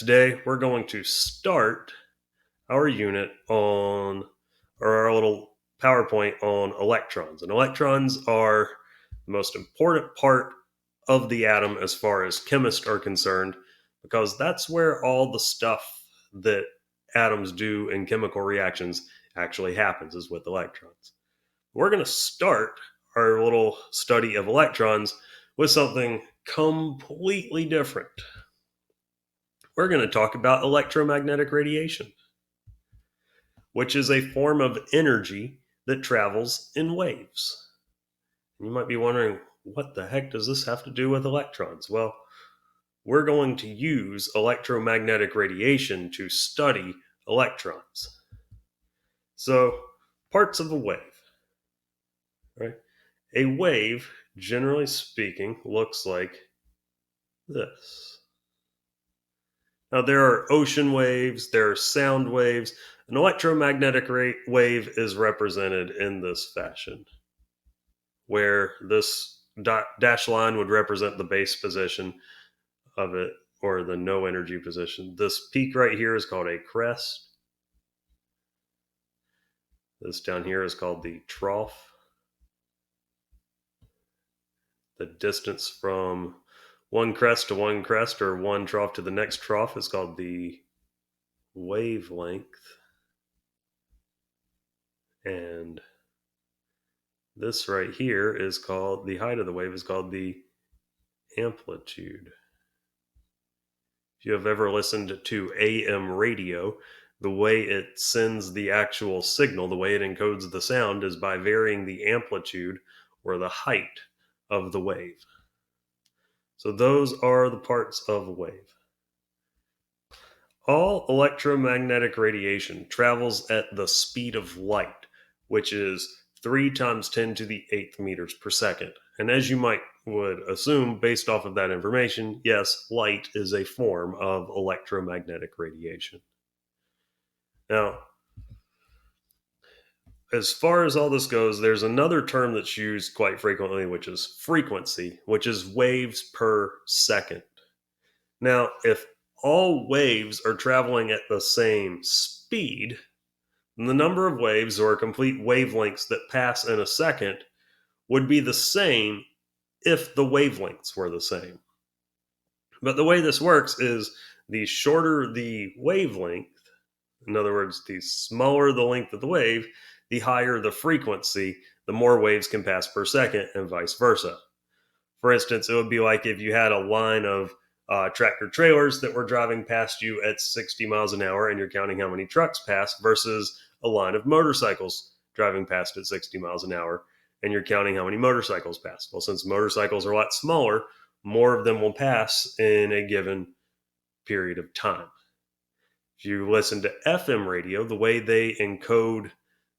Today, we're going to start our unit on, or our little PowerPoint on electrons. And electrons are the most important part of the atom as far as chemists are concerned, because that's where all the stuff that atoms do in chemical reactions actually happens, is with electrons. We're going to start our little study of electrons with something completely different. We're going to talk about electromagnetic radiation, which is a form of energy that travels in waves. And you might be wondering, what the heck does this have to do with electrons? Well, we're going to use electromagnetic radiation to study electrons. So, parts of a wave, right? A wave, generally speaking, looks like this. Now, there are ocean waves, there are sound waves. An electromagnetic wave is represented in this fashion, where this dash line would represent the base position of it, or the no energy position. This peak right here is called a crest. This down here is called the trough. The distance from one crest to one crest, or one trough to the next trough, is called the wavelength. And this right here is called, the height of the wave is called the amplitude. If you have ever listened to AM radio, the way it sends the actual signal, the way it encodes the sound, is by varying the amplitude or the height of the wave. So those are the parts of a wave. All electromagnetic radiation travels at the speed of light, which is 3 times 10 to the 8th meters per second. And as you would assume, based off of that information, yes, light is a form of electromagnetic radiation. Now, as far as all this goes, there's another term that's used quite frequently, which is frequency, which is waves per second. Now, if all waves are traveling at the same speed, then the number of waves, or complete wavelengths, that pass in a second would be the same if the wavelengths were the same. But the way this works is, the shorter the wavelength, in other words, the smaller the length of the wave, the higher the frequency, the more waves can pass per second, and vice versa. For instance, it would be like if you had a line of tractor trailers that were driving past you at 60 miles an hour, and you're counting how many trucks pass, versus a line of motorcycles driving past at 60 miles an hour, and you're counting how many motorcycles pass. Well, since motorcycles are a lot smaller, more of them will pass in a given period of time. If you listen to FM radio, the way they encode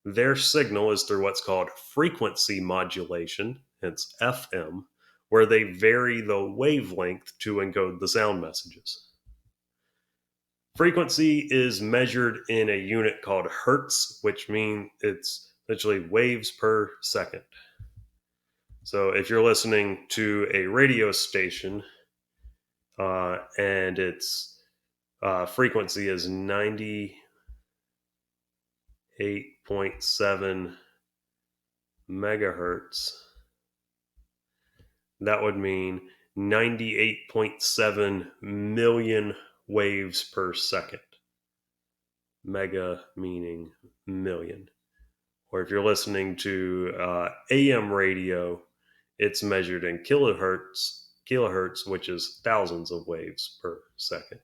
their signal is through what's called frequency modulation, hence FM, where they vary the wavelength to encode the sound messages. Frequency is measured in a unit called hertz, which means it's essentially waves per second. So if you're listening to a radio station and its frequency is 98.7 megahertz, that would mean 98.7 million waves per second. Mega meaning million. Or if you're listening to AM radio, it's measured in kilohertz, which is thousands of waves per second.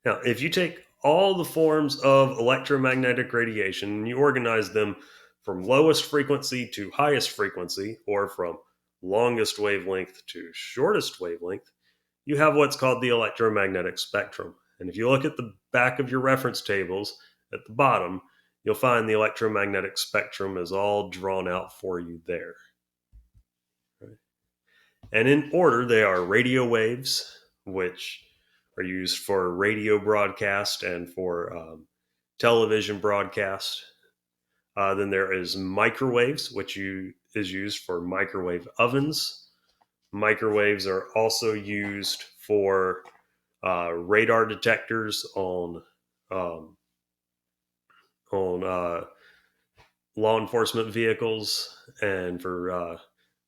Now, if you take all the forms of electromagnetic radiation and you organize them from lowest frequency to highest frequency, or from longest wavelength to shortest wavelength, you have what's called the electromagnetic spectrum. And if you look at the back of your reference tables at the bottom, you'll find the electromagnetic spectrum is all drawn out for you there. Right? And in order, they are radio waves, which are used for radio broadcast and for television broadcast. Then there is microwaves, which is used for microwave ovens. Microwaves are also used for radar detectors um, on law enforcement vehicles, and for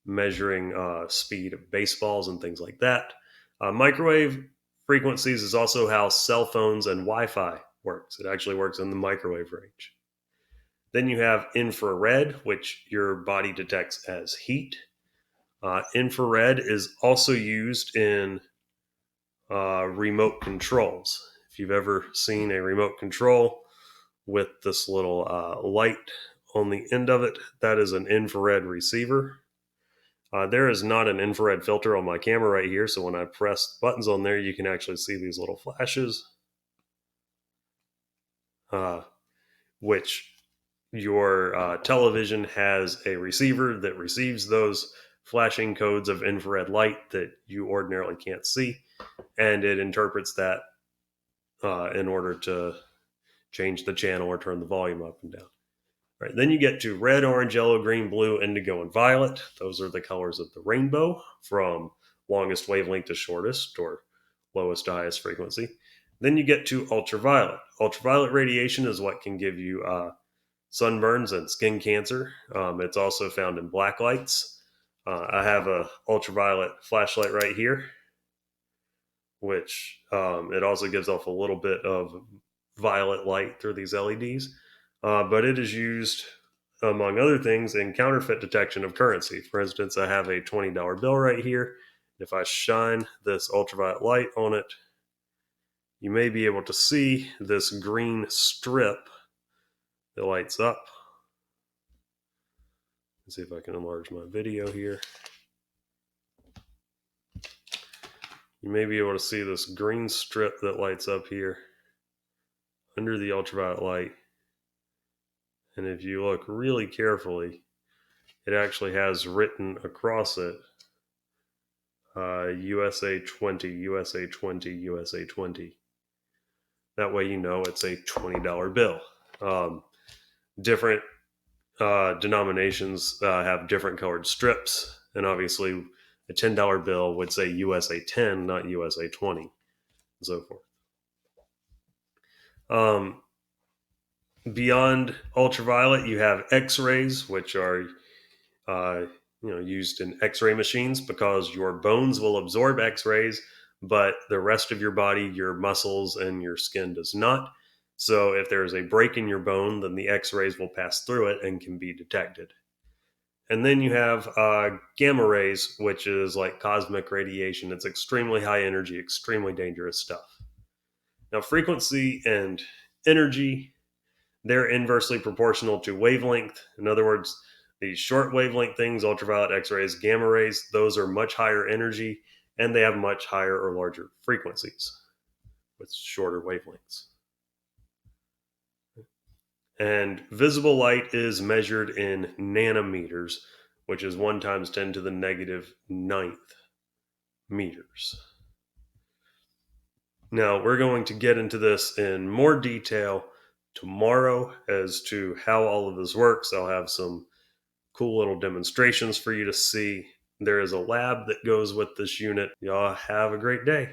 measuring speed of baseballs and things like that. Microwave frequencies is also how cell phones and Wi-Fi works. It actually works in the microwave range. Then you have infrared, which your body detects as heat. Infrared is also used in remote controls. If you've ever seen a remote control with this little light on the end of it, that is an infrared receiver. There is not an infrared filter on my camera right here, so when I press buttons on there, you can actually see these little flashes, which your television has a receiver that receives those flashing codes of infrared light that you ordinarily can't see, and it interprets that in order to change the channel or turn the volume up and down. Right, then you get to red, orange, yellow, green, blue, indigo, and violet. Those are the colors of the rainbow, from longest wavelength to shortest, or lowest to highest frequency. Then you get to ultraviolet. Ultraviolet radiation is what can give you sunburns and skin cancer. It's also found in black lights. I have a ultraviolet flashlight right here, which it also gives off a little bit of violet light through these LEDs. But it is used, among other things, in counterfeit detection of currency. For instance, I have a $20 bill right here. If I shine this ultraviolet light on it, you may be able to see this green strip that lights up. Let's see if I can enlarge my video here. You may be able to see this green strip that lights up here under the ultraviolet light. And if you look really carefully, it actually has written across it USA 20, USA 20, USA 20. That way you know it's a $20 bill. Different denominations have different colored strips, and obviously a $10 bill would say USA 10, not USA 20, and so forth. Beyond ultraviolet, you have X-rays, which are used in X-ray machines because your bones will absorb X-rays, but the rest of your body, your muscles and your skin does not. So if there is a break in your bone, then the X-rays will pass through it and can be detected. And then you have gamma rays, which is like cosmic radiation. It's extremely high energy, extremely dangerous stuff. Now, frequency and energy, they're inversely proportional to wavelength. In other words, these short wavelength things, ultraviolet, X-rays, gamma rays, those are much higher energy, and they have much higher or larger frequencies with shorter wavelengths. And visible light is measured in nanometers, which is 1 times 10 to the negative 9th meters. Now, we're going to get into this in more detail tomorrow as to how all of this works. I'll have some cool little demonstrations for you to see. There is a lab that goes with this unit. Y'all have a great day.